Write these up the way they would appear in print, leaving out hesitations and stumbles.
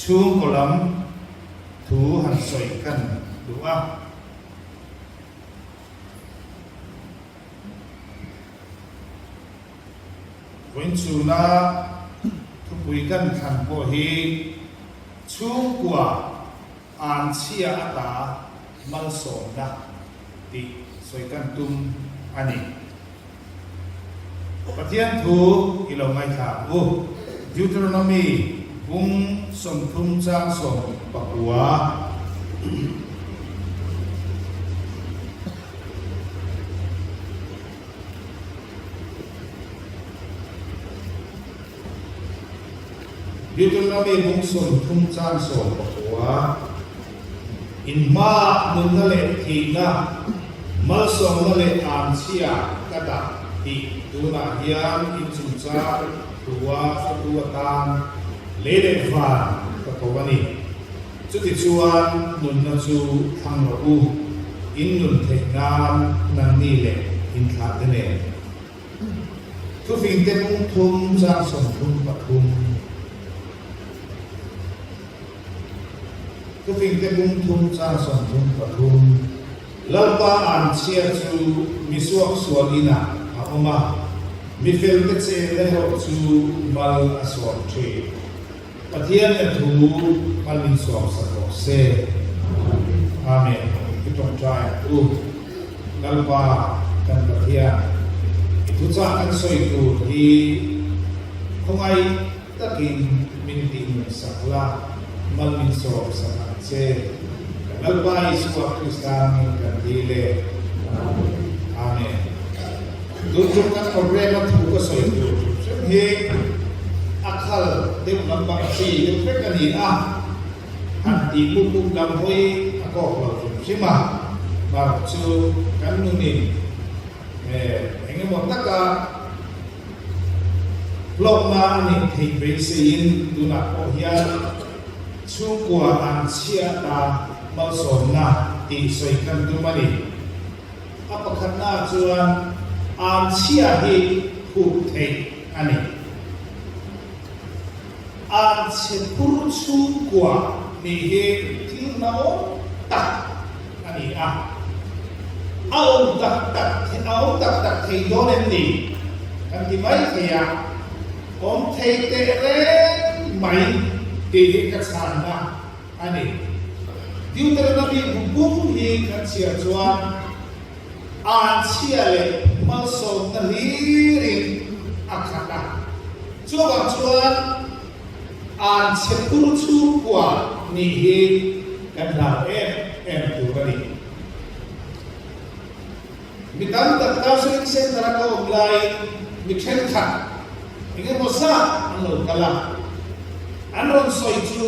chung kolam thu han soi kan dua When chuna thu pui kan khan po hi chung kwa an chia ata mal so na ti soi kan tum ani Pathian thu ilongai tha u Deuteronomy bung som thum chang som pakua Deuteronomy bung som thum chang som pakua in ma nun na le thi na mal som na le an chia kada ti tu na hian in chung cha tua tan lede van ka kawani chuti chuan nun na chu thang ro u in nun the nam nan ni le in tha te ne tu fin te mung thum cha som thum pathum tu fin te mung thum cha som thum pathum lalpa an chia chu misuak sualina ama mi fel te che le ho chu mal aswam tre Pathian e thu malin swam sa ko se amen kitong try u lalpa kan pathian itu cha kan soi tu hi khongai takin min ti sakla malin swam sa che lalpa iswa kristan kan dile amen Tunjukkan problema tubuh saya itu. He akal dia nampak si dia kan ni hati pupuk damai aku kalau sima marcu kan ni ingin mau taka loma ni hibesin tunak ohyan sukuan siata masona disaikan tu mani apa karena cuan an chia hi hu thei ani an che pur chu kwa ni he tin nao ta ani au tak thei do len ni kan ti mai thea om thei te re mai ti hi ka san na ani Deuteronomy bung hi kan chia chuan an chia le mal som na lirin akata chuan an chepur chu kwa ni hi kan la em tu bani mi dan ta ta sen tara ka online mi khen kha inge mosa an lo kala an ron soi chu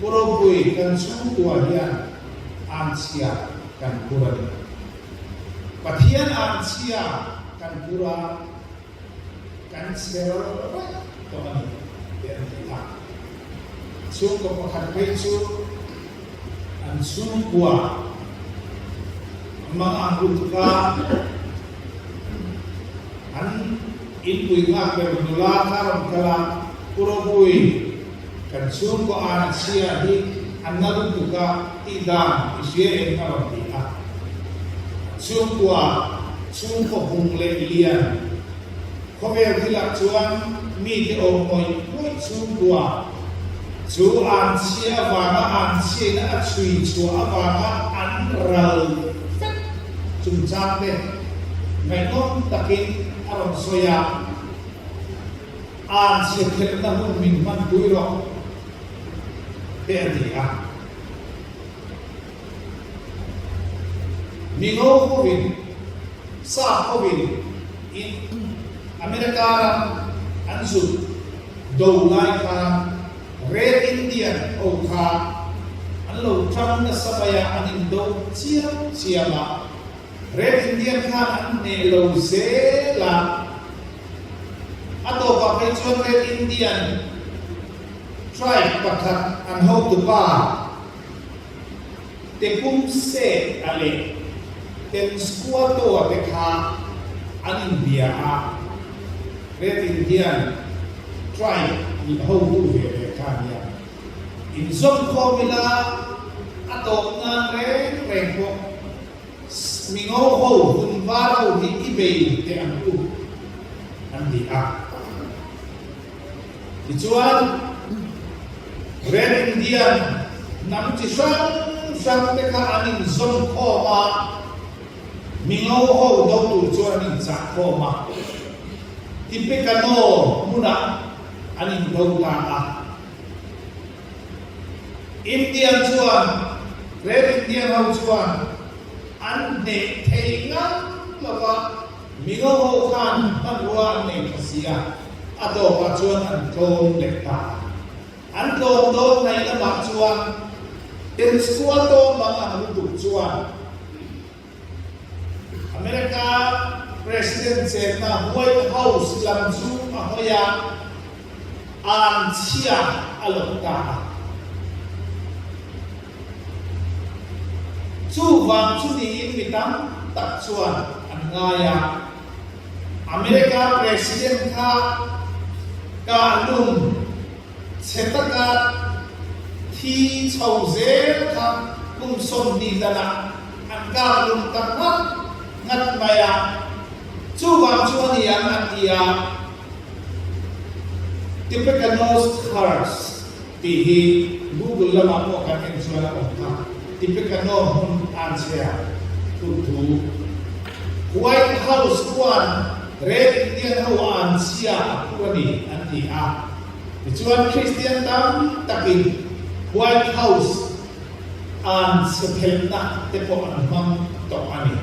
puro bui kan chu kwa hian an chia kan purani Pathian an chia kan pura kan seror to ani der ta chu ko pakhat pe chu an chu kwa ma an rutka an in pui nga pe dula karam kala puro bui kan chu ko an chia hi an na rutka ti dan isye en karam ti chung qua chung ko hung le lian ko ver thila chuan mi te o moi chung qua chu an chia wa ma an chia na chui chu a wa ma an ral chung cha te ngai non takin aron soya an chia thel na mun min man tui ro te ani Mingo Covid, sa Covid, in Amerika ansu, Dawlai ka, Red Indian o ka, anlo tram na sabaya anin do siyama, Red Indian ka an nelo zela, ato pa kay Red Indian, tribe pakat an ho to pa, te pum se ale, ten squato te ka an India Red Indian tribe ni ho hu ve ka niya in zom ko mila ato nga reng ko mingaw ho hunvaraw hi ibay te ang u ang di a ituan Red Indian nam ti sang te ka aning zom ko ma mingaw ho daw tu chuan aning cha ko ma tipe kano muna aning daw ta a Indian chuan Red Indian ho chuan an ne teingan lava mingaw ho kan manwa ne kasia ato pa chuan an ton lekta an ton do nai na ma chuan in squad to mga huduk chuan America President said na White House lam chu ahoya an chia alokta chu wang chu ni in mitam tak chuan an ngaya America President ka lum chetaka thi chau ze ka kum som ni dana an ka lum tak ngat maya chu wang chu ni an atia Tipicanos cars tihi Google lama mo kan en suara okta Tipicano hun answer tutu White House kuan Red Indian hawan sia kuani anti a Ichuan Christian tam takin White House an sepelna tepo an mang to ani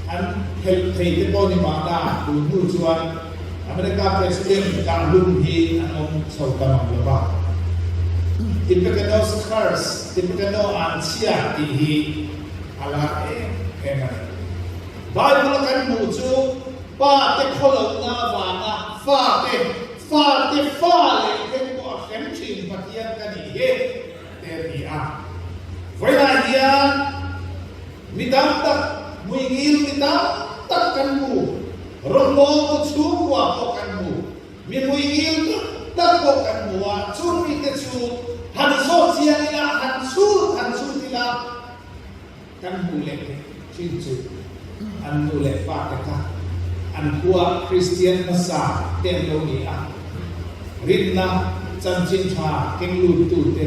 an help tepo ni mana dulu chuan Amerika President kalum hi anom sauta maglaba Tipicanos cars Tipicano an sia tihi ala emane Bible kan mucu pa te kholo na wa na fa te le ke ko khem chin patian kan hi te ni a voi na dia midam tak muingil midam tak kan mu romo ko chu wa ko kan mu mi muingil tak ko kan mu wa chu mi te chu han so sia ni la han su ti la kan mu le chin chu an tu le pa ka an kuwa Christian masa ten lo ni a rinna chan chin tha keng lu tu te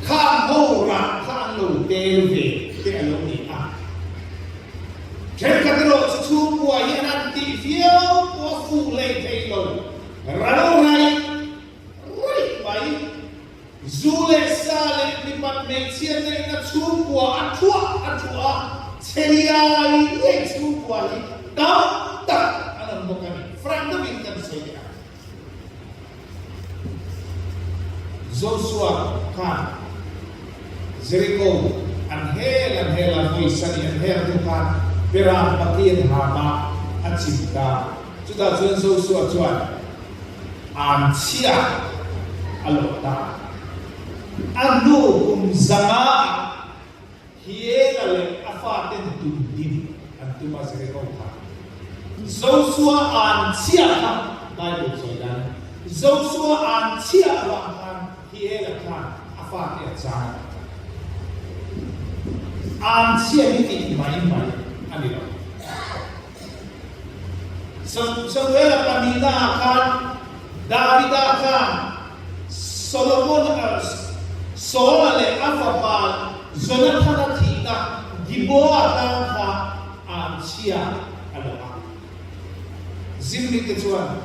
kha ho ra kha lo te ve te lo ni a chen ka ro chu kwa yen an ti fiao ko fu le te lo ra lo rai bai zule sale ni pat me chien ne na chu kwa atua Seriai Yesu kuali tak alam bukan front the winter saja. Joshua kan Jericho anhela voisan anhela Tuhan perang pakin hama acipta sudah Joshua cuan ansia alota anu kumzama hielale afaten tudin antuma Jericho kan Joshua ansia Bible soidan Joshua ansia kan hiela kan afaten sana ansia ini mai anilo Samuel panina kan David kan Solomon Solale afapal Jonathan atina Giboa ka ansia aloha zimmi kecuan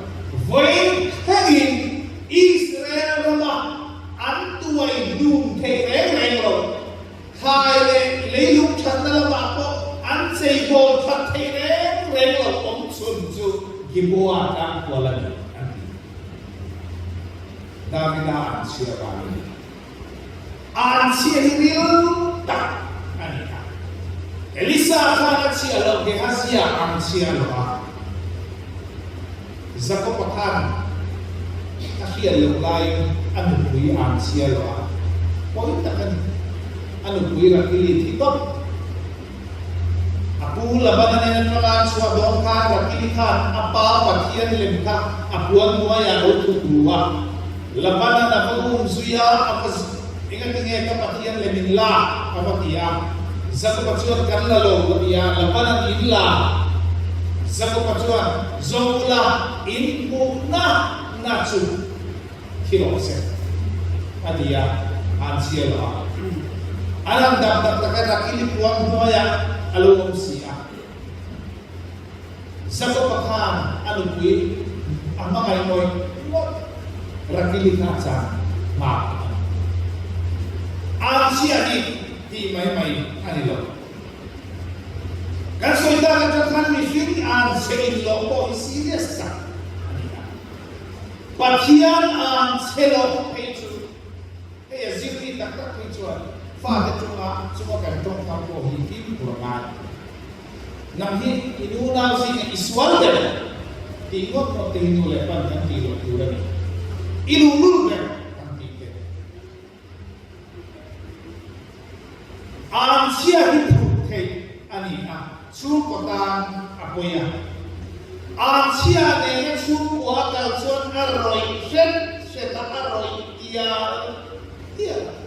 voin hangin Israel roma antuai dum te rengro Haile leiluk chandala bako ansei bol thatere renglo om sunju Giboa ka kualagi David ansia bali ansia hiril tak anika Elisa kan ansia lo Gehazi ansia lo Zakopatan asia lo lain anu kui ansia lo poin takan anu kui rakili tikop aku labanan yang nalan suadong kan rakili kan apa patian lemka apuan mua yang lo tudua Labanan na pag-uumsuya akas ingat-ingat kapatian leminla kapatiya. Zago pacuan kanlalo kapatiya labanan inla. Zago pacuan zongula inpo na nacu kilose. Adiya ansiela. Alam dapat terkadang ini puang doya alung siya. Zago pakan alungwi ang mga imoy rakili kaca ma. Ang siya di may anilo. Kan so ida kan mi fili ang selo po serious ka. Patian ang selo petu. Zili tak petuan. Fa cuma kantong kampo hitim kurang. Nahi inuna sing iswal deh. Tingok no tingnu lepan kan tiro ni. Ilulul deh kan tike. Ansia hidup kay ani surukotan apoya. Ansia ne suruwa kalson arroy set arroy dia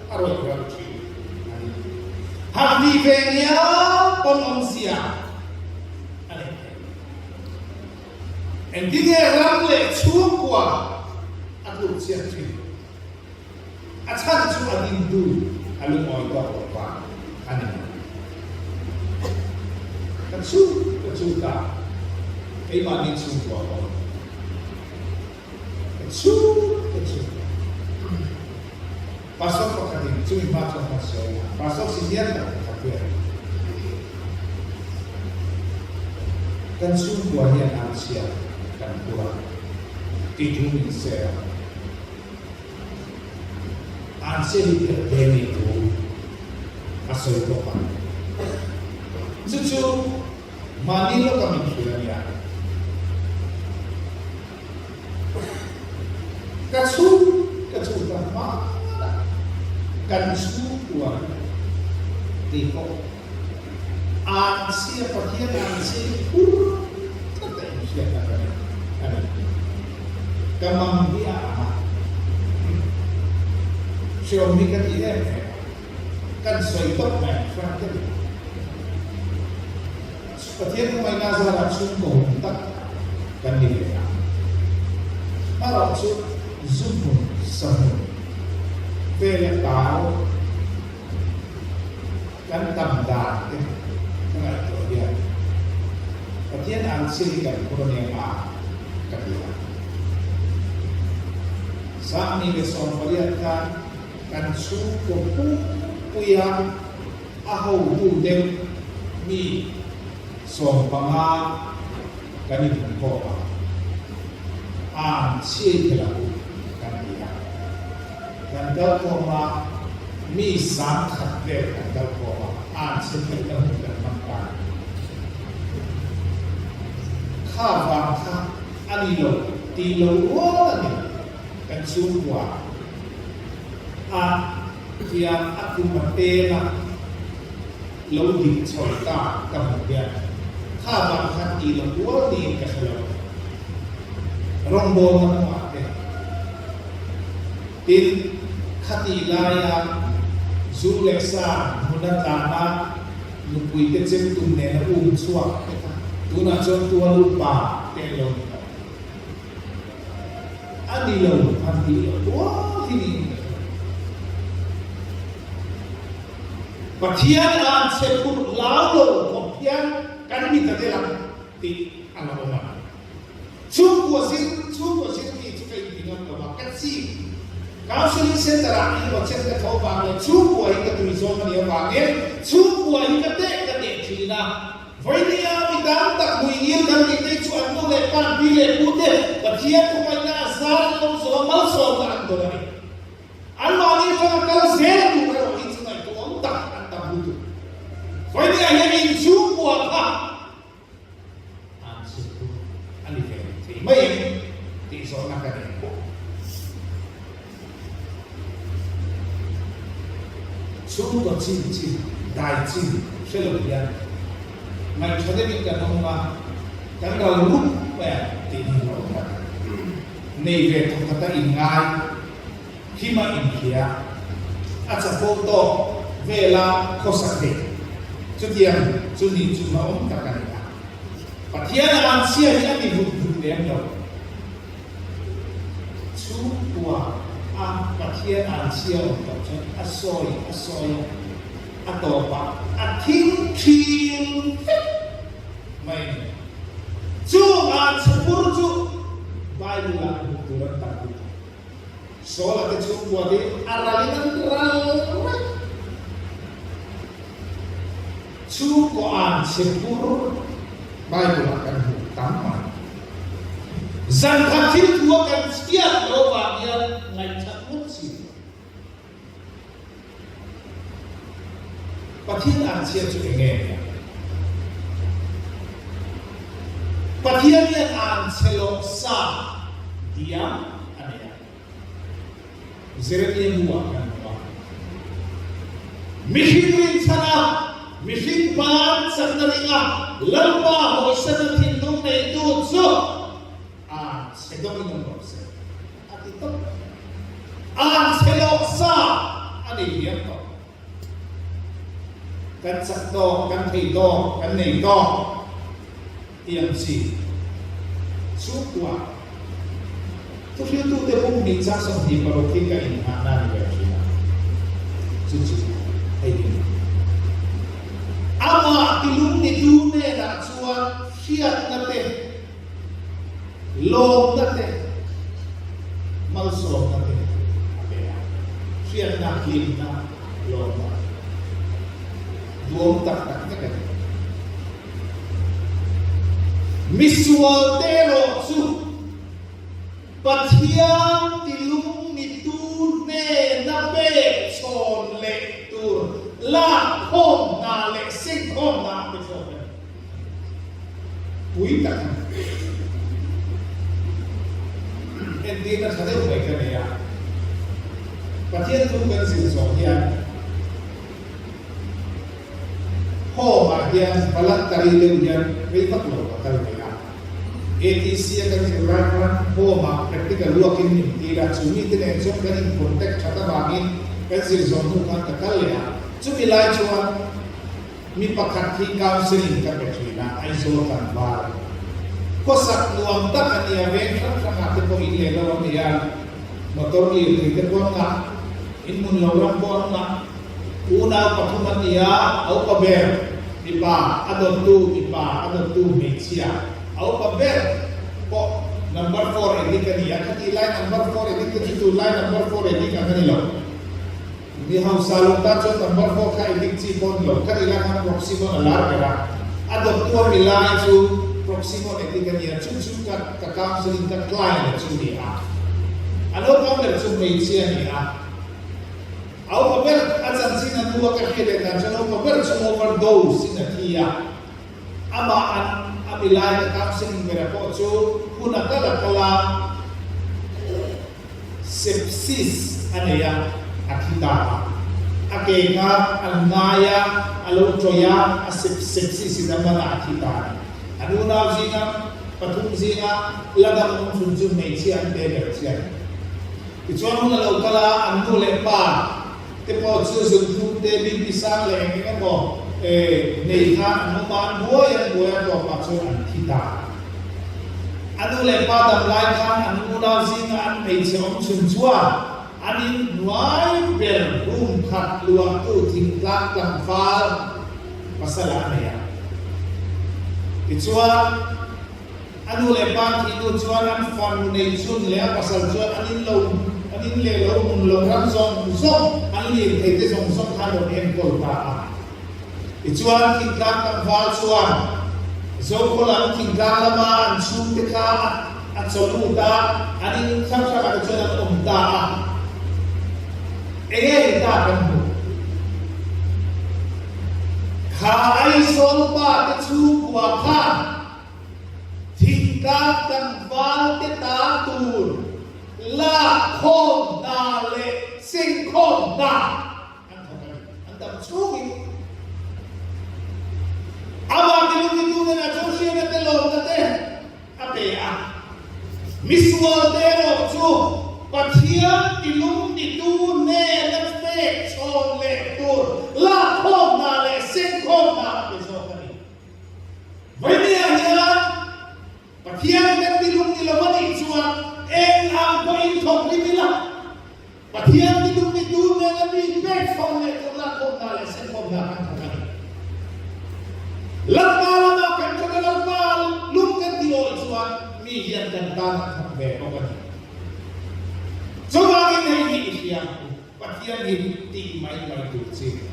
arroy berarti. Hati venia penonsia. Endingnya ramle cukup aku siap sih. Asal cuma Hindu, alu mau itu apa? Aneh. Kecuta, iman itu apa? Kecuta. Pasal perkataan cuma macam pasal sinian tak kafir. Dan sungguhnya manusia dan Tuhan tidur saya. Anse diberi itu asal Tuhan. Cucu manilo kami kiranya. Kecuali mana? Kan Tuhan tiko. Anse pakai anse Kamambia Xiaomi kan ini kan soitok main fraktur seperti yang main nazaran sungguh tak kan ini marah zumun samun bela tahu kan tamdan kan itu dia Patian ang silikan kurang yang kedua. Saat ini besok melihatkan kan suku puya ahau budem mi sompanga kani bungkoa. Ang silikan kan dia. Kan dalkoma mi sangkat der kan dalkoma. Ang silikan kan makan. Kavang anilo tilo wala kan sungwa yang aku matena lo di cerita kemudian kavang tilo wala ni kasalo rombo na mate tin katilaya zuleksa munatana nupui kecem tunne na suak Tuna tua lupa telong. Adilo, wah ini. Patian an sepur lalu, patian kan kita telah di anak orang. Cukup sih itu kayak bingung apa kasih. Kalau sih setara ini macam kau bangun cukup itu tulisan dia bangun cukup itu kata Cina. Vainia midang tak muingil kan kita cuan tu lepan bile putih, bagian pemainnya asal lo soal tak andorani. Anu ni kalau kalau saya tu kalau itu nak tu tak antah butuh. Vainia yang inju buat apa? Ansuku, ani kaya. Baik, di zona kan ini. Sungguh cincin, dai cin, selalunya. Mai chode bin kan homa kan ralu ya tini roka nei ve to kata ingai Kima India acha photo vela khosakhe chutiam chuni chuma takania pathian an sia hi ani vu lem no chu tua a pathian an sia to chen asoi atopa athing thil mai chu an sapur chu Bible la turan takut soal ke chu buat aralinan ral chu ko an sepur Bible akan tamat zan khathil tua kan setiap loba dia ngai cakut si pathian an sia chu enge pathian yang an selo sa dia anea Jeremia buat kan Mishin sana Mishin pan sandaringa lalpa hoisan tindong na ito so segong inong bose at ito ang seloksa ano yan to kan sakto kan hito kan neito iyang si sukwa to siya to de pong minsa sa hindi parokin ka inhanan ni Bershina suci ay din ama tilung ni dune na suwa siyat nate log nate malso nate siyat na klim na log na duwang tak na kanya miswal tero su pathian tilung ni dune na be son le tur la hom na le sing hom na be so pui tak hindi na sa tayo may kanaya pathian tu kan sin so yan hom a yan palat tari le yan may patlo patal kaya ATC akan sigurakan hom a practical luakin ni tira sumi tine so kan protect chata bangin kan sin so kan takal ya Cumi lai cuan mi pakat hi counseling ka Bershina ay so kan bar. Kosak nuam tak ania ven kan ate ko ile lawan dia motor li ke ko nga inmun lawram ko nga una patuman dia au paber ipa adon tu mechia au paber ko number 4 ini kan dia kan line number 4 ini kan itu line number 4 ini kan nilo ni ham salong ta cho number 4 ka idik chi bon lo ka ila kan proximo alar kara adon tu milai chu proximo idik kan ya chu ka counseling ka client chu dia ano ka mer chu mechia ni au paper asan sina tua ka hede kan so paper so overdose sina kia ama an amilai ka counseling mera ko so kuna kala sepsis aneya akita akeka alnaya alotoya sepsis ina mana akita anu na zinga patum zinga ladang sunjun mechi ante bersia ituan muna lokala anu lepa tepo susu te bin pisang le ngi ko nei kha no man boya to pa so an kita anu le pa dam lai kha anu na zinga an mei chom chun chua anin nuai ber rum khat luang tu ting lak lam fal pasala ne ya ituan anu le pa ki tu chuan an fan nei chun le pasal chuan anin le lo mun lo ram zong zong an li thei te zong zong kha lo en kol ta ichuan king kang kan wal chuan zo ko lan king kang lama an chu te kha at cholu ta anin sam sa ka chuan an ta e ta kan mu kha ai sol pa te chu kwa kha king kang kan wal te ta tur la khom na le sing khom na andam chugi aba tilu na joshi na te lo na te ape a miswa dero chu pathian tilung ni tu ne na fe chon le tur la khom na le sen khom na ke so kani vai ni anya pathian kan tilung ni lawani chuan en ang ko in thok ni bila pathian tilung ni tu ne na mi fe chon le tur la khom na le sen khom na kan kani lamma lama kan ka lamma lum kan ti ol chuan mi hian kan ta na ve ko kani so bagay na hindi siya pathian hindi may tutsi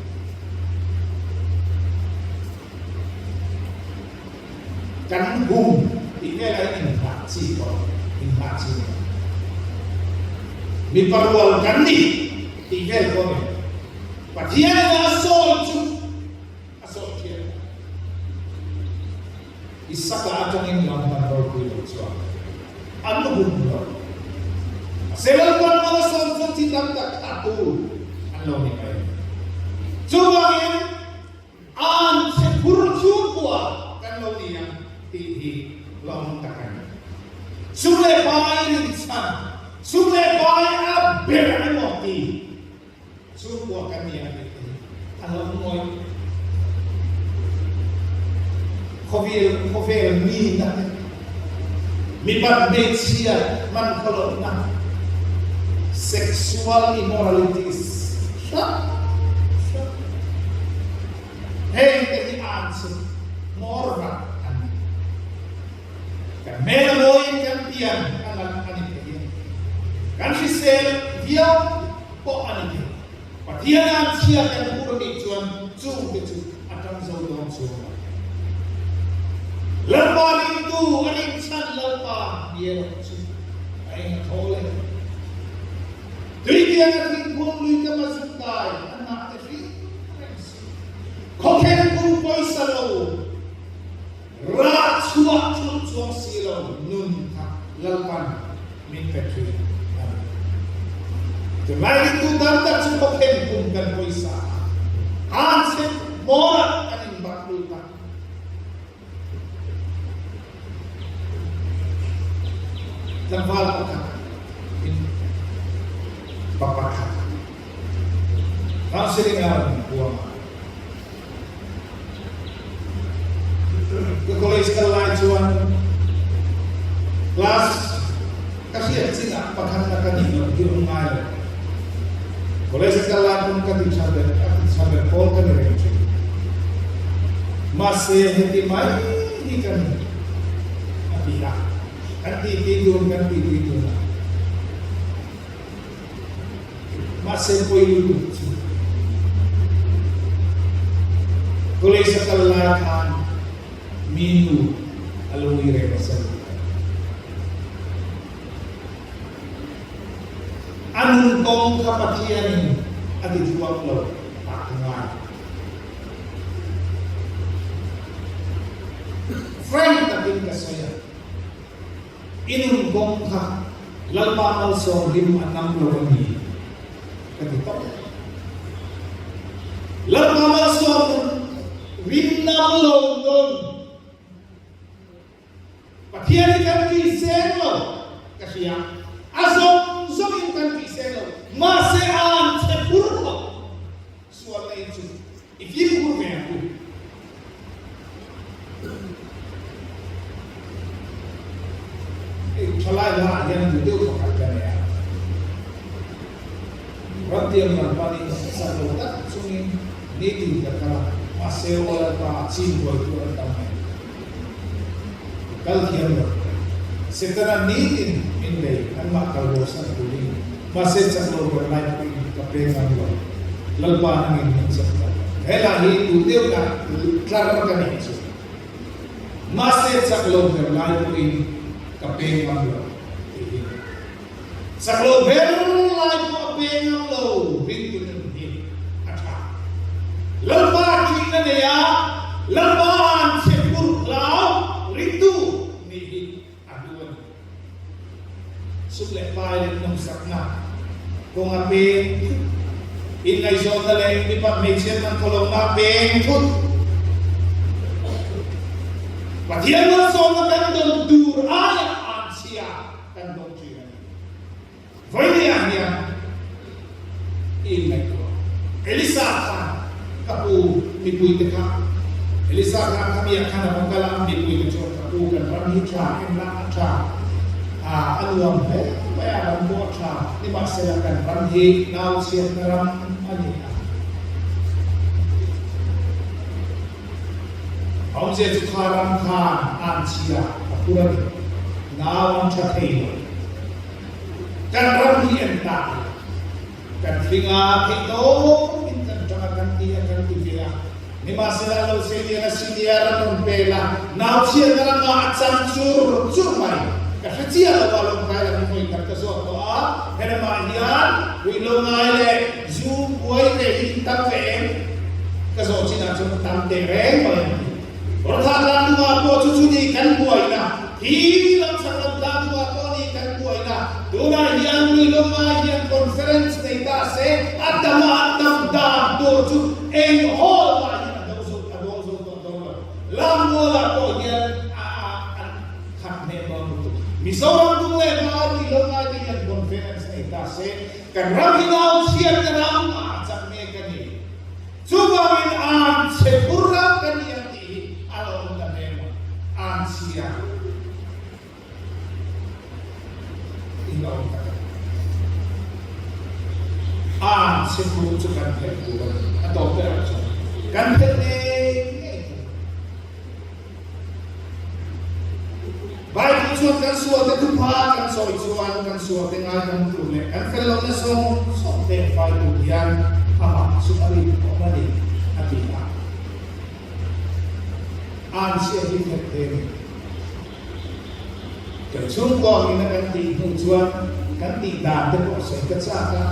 kan hum tinggal ay inhaksi ko inhaksi mi parwal kan ni tinggal ko pathian na asol siya isa ka atong inyong manor ko yun so ano hum Sebab kau malas sonson cinta tak aku, anda ni kaya. Coba yang an sepuluh jumpa kan lo ni yang tihi long takkan. Sudah bayi insan, sudah bayi abel emoti. Jumpa kan yang itu. Kalau moi, kofel ni tak. Mipat becia man kalau nak. Sexual immoralities. Hey, the answer. More than Meloy kan tiyan anak anike. Kan si sel dia po anike. Patiyan ang siya kan puro ni Juan Jung betul atang zaudon semua. Lepas itu aning san lepas dia ay natoleh. Jadi dia nanti pun lupa masuk tay, anak tadi, kau kan pun poisa lo, rat suat suat silo, nun lalpan minta cuy. Jadi itu dantar cukup kan pun kan poisa, ansep morat aning bakluta. Tanpa apa papakat. Ang silingan buang. Kalau istilah cuan kelas kasih sih nak pakai nak di rumah. Kalau istilah pun kadang sampai pol kan itu. Masih hati mai ni kan. Apilah. Nanti tidur. Masih boleh lucu. Kalau sekalahan minu alui repasan. Anun kong kapatian adi jual lo pakungan. Friend tapi kasaya. Inun kong ka lalpa also 5-6 ni. Ketika lemah masuk rinam london, pakaian ikan kisah lo, kasih azom ikan kisah lo, masih an sepuluh lo, suara itu, ibu kurang aku, chalai yang itu pakai ya. Berarti yang paling satu tak sungin niti terkala masih orang tak cium itu orang tamai. Kalau kian setelah niti ini anak kalau bosan tuli masih cakap bermain kepengan lo lepas angin sebentar. Helah itu dia nak kelarkan itu. Masih cakap bermain kepengan lo. Saklo berlai ko pengang lo bintu ni ata lalpa kita dia lalpan sepur lau rindu ni aduan sulle pai ng sakna kung ape inay so dale di pa mixer ng kolong na pengtut patiyan mo so na kandong duraya ansia kandong Foi dia, in mai ko Elisa ka kapu mi pui te ka Elisa ka kami akan mengkalam mi pui te kapu kan ram hitra en la atra aluam pe bayaran bo atra ni maselakan ram hi nau siap ram ani Om je tukaram khan ansia apuran nawan chathei kan ram hi enta kan finga pito mintan jangan ganti akan tivia ni masela lo sedia sidia ran pela naw sia dalam atsam sur mai ka hatia lo balong kaya ni foi ka so to a hena ma hian wi lo ngai le zu boy te hinta fe ka so china chung tam te reng mai Pertanyaan dua ko cucuni kan buai na. Hilang sangat dua ko ni kan buai na. Duna yang miloma yang conference na itase at dama da doju en hall ma yang doju doju. Lam wala ko yan khat ne ba mutu. Misoram dule ma miloma yang conference na itase kan raminaw siya ram ajak me kani. Subawin an sepura kani ansia tinggal sebelum kan pekul atau berapa kan baik tujuan kan suatu itu kan soal kan suatu yang ada tulen kan kalau so tefal tulian apa supaya kembali hati ansia dikatakan kecungkong ini ganti tujuan ganti data kok saya kecaka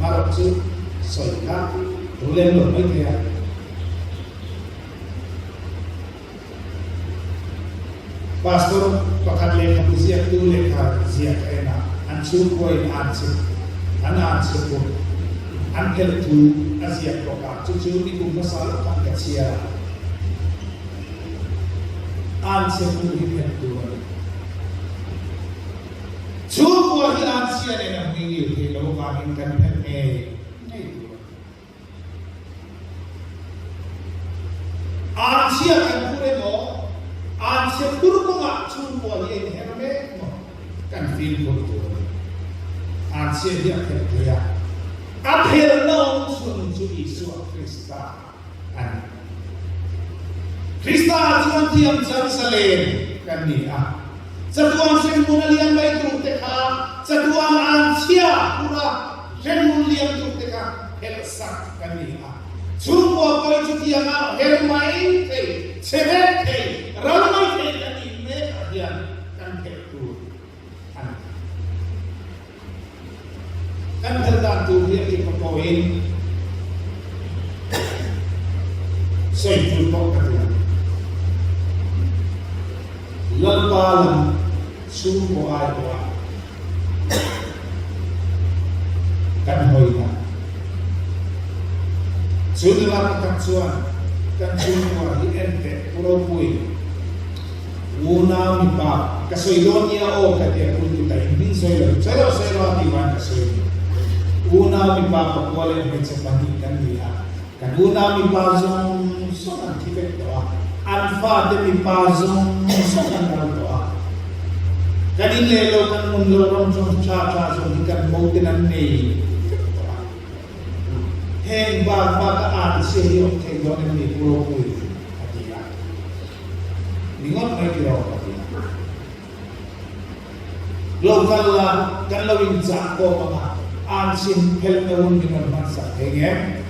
marok su saya tulen lo baik ya pastor pakat leka siap tulen siap enak ansur koi ansur anak ansur pun angkel tu asia pakat cucu ibu masalah kan kecil ansia mungkin Tuhan. Semua ansia yang mengingat kalau kami kan ansia yang pure mo, ansia pure mo nggak semua yang herme kan feel betul. Ansia dia kerja. Akhir langsung Yesus Kristus. Krista tuan tiang Jerusalem kan dia. Setuan semula liang baik tu teka, setuan ansia pura semula liang tu teka helsak kan dia. Semua kau itu tiang hermai ke, sebab ke, ramai ke kan ini dia kan itu. Kan tertentu dia dipakoin. Saya jumpa kalian. Lalpalan sumpo ayo kan hoina sudah kan suan kan sumpo di ente puro pui una mi pa kasoidonia o katia kuntu ta indin soilo ati ban kasoid una mi pa pakwale ng sepandi kan dia kan una mi pa zong sonan tibet doa alfa de mi pazong sokan doa kadin lelo kan mundo rom song cha so ikan mau tenan nei heng ba ka an se yo ke do ni puro pui atia ningot mai kiro atia lokal la kan lawin sa ko ma an sim hel na won dengan masa henge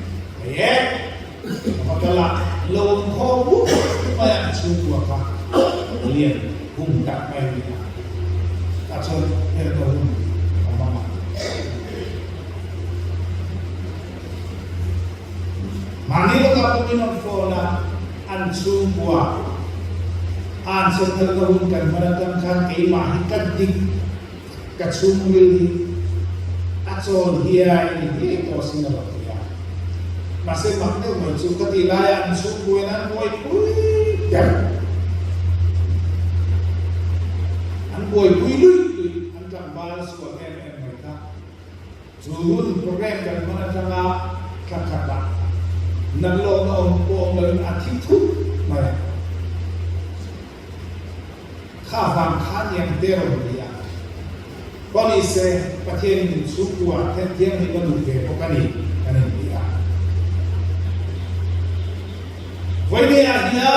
makala lawang ko kaya suwa ka lian tak main dia kacau herbaun mama manilo ka paminon fola an suwa an setergawin kan manatang kan kay mahikat dik katsumil kacau dia ini ito sinabak masih makna muncul ketilaian sukuenan boy dan an boy lui an kan balas ko mereka Turun program kan mana sama kakak nalo na po ng attitude may kafang kanyang dero niya kung ise patien ng sukuwa tentiyang ni manuke o kanin niya pwede niya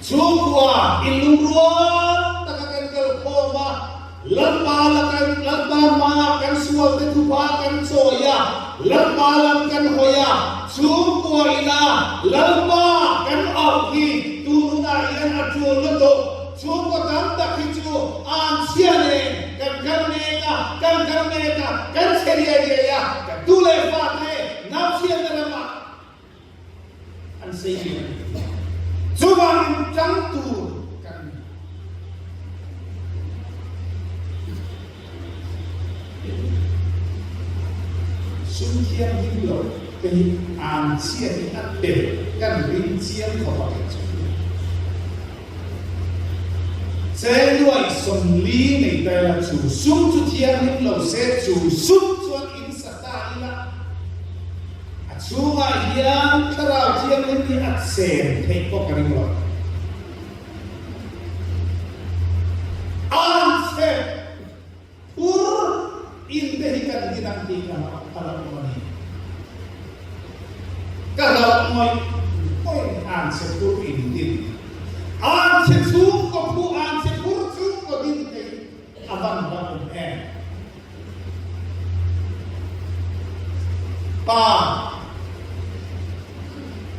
sukuwa iluruan takakanggal koma Lambalan kan suwal tetupa kan soya, lambalan kan hoya, suku ina, lamba kan auki, turuna ian acuol leto, suku tanda kicu, ansiane, kan mereka, kan seria dia, kan tule pate, nafsian terama, ansiane, cuman cantu. Sunkiang hilo kay ansia di atte kan rincian kapaket. Saya luai somli nei daya su sum tu tiang hilo se su sum tuan insata ila. At sunga hiang karau tiang hindi at sen hei ko karinglo. Anse pur indehikan dinantikan para pemani. Kalau moi answer pur indin. Answer suko pu answer pur suko dinte abang bang Pa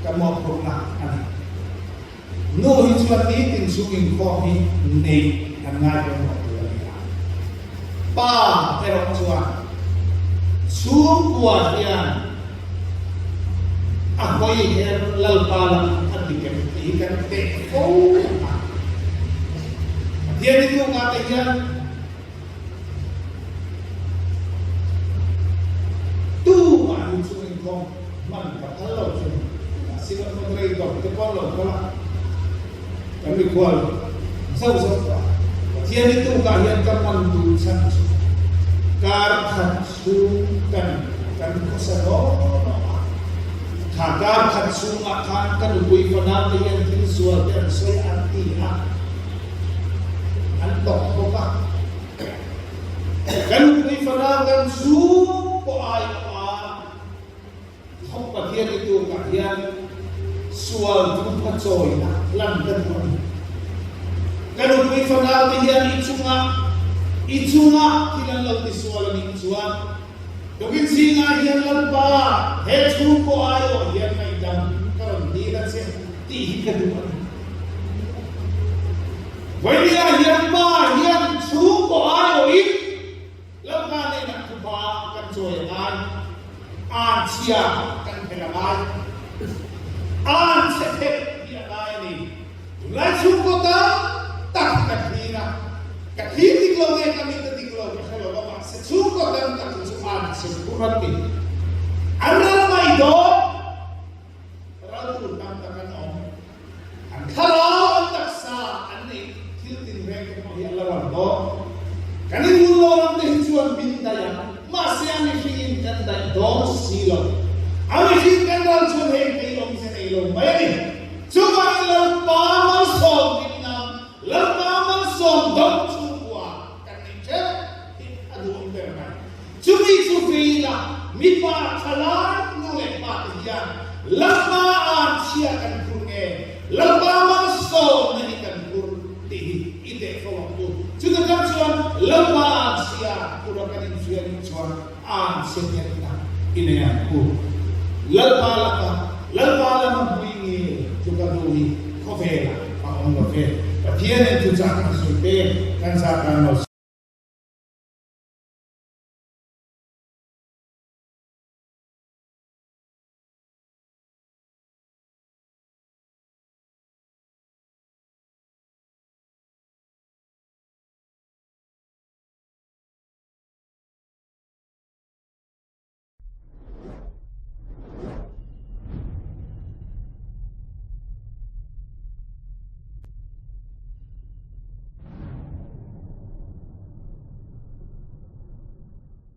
kamu pernah ani. No hijuan itin suging kohi nei angai mo. Pa pero suan sukuat yang aku ini lalpalang adikan ikan teko dia itu katanya tuh mah itu kong mantap kalau sila moderator kepala kami kual sau dia itu kalian kapan tulisan karhatsukan kan kusano kagar katsumakan kan ubui panati yang visual dan soy antiha antok koka kan ubui panakan suko ayo kong bagian itu kalian sual tumpah soy lantan kan ubui panati yang Itsuma kilalang disualan ni Itsuan. Dokin singa yan lang pa. Hetsu ko ayo. Yan may dam. Karon di lang siya. Tihi ka duman. Pwede yan pa. Yan su ko ayo. Lang ka na nakupa kan soyan. An siya kan pinamay. An siya pinamay ni. Tulad su ko ta. Tak kakhina. Kahiti ko ngayon kami tatiglo kalau bapak sesuko dan tak sesuan sepurati. Anda nama itu terlalu tantangan om. Kalau tak sah ane hiltin mereka mau lawan do. Kani mulu orang tehjuan bintaya masih ane ingin kandai do silo. Ane ingin kandai jual hei ilong sana ilong bayani. Cuma ilong pamal som dinam, ilong pamal som dong. Cumi-cumila, mipa kalan nule patihan, lamaan siakan kurne, lamaan so nahikan kurti ide waktu. Juga kan cuan lamaan siak kurakan insuan cuan an sekian ini aku. Lalpalaka mempunyai juga dui kofela, paham kofela. Patihan itu jangan supe kan seakan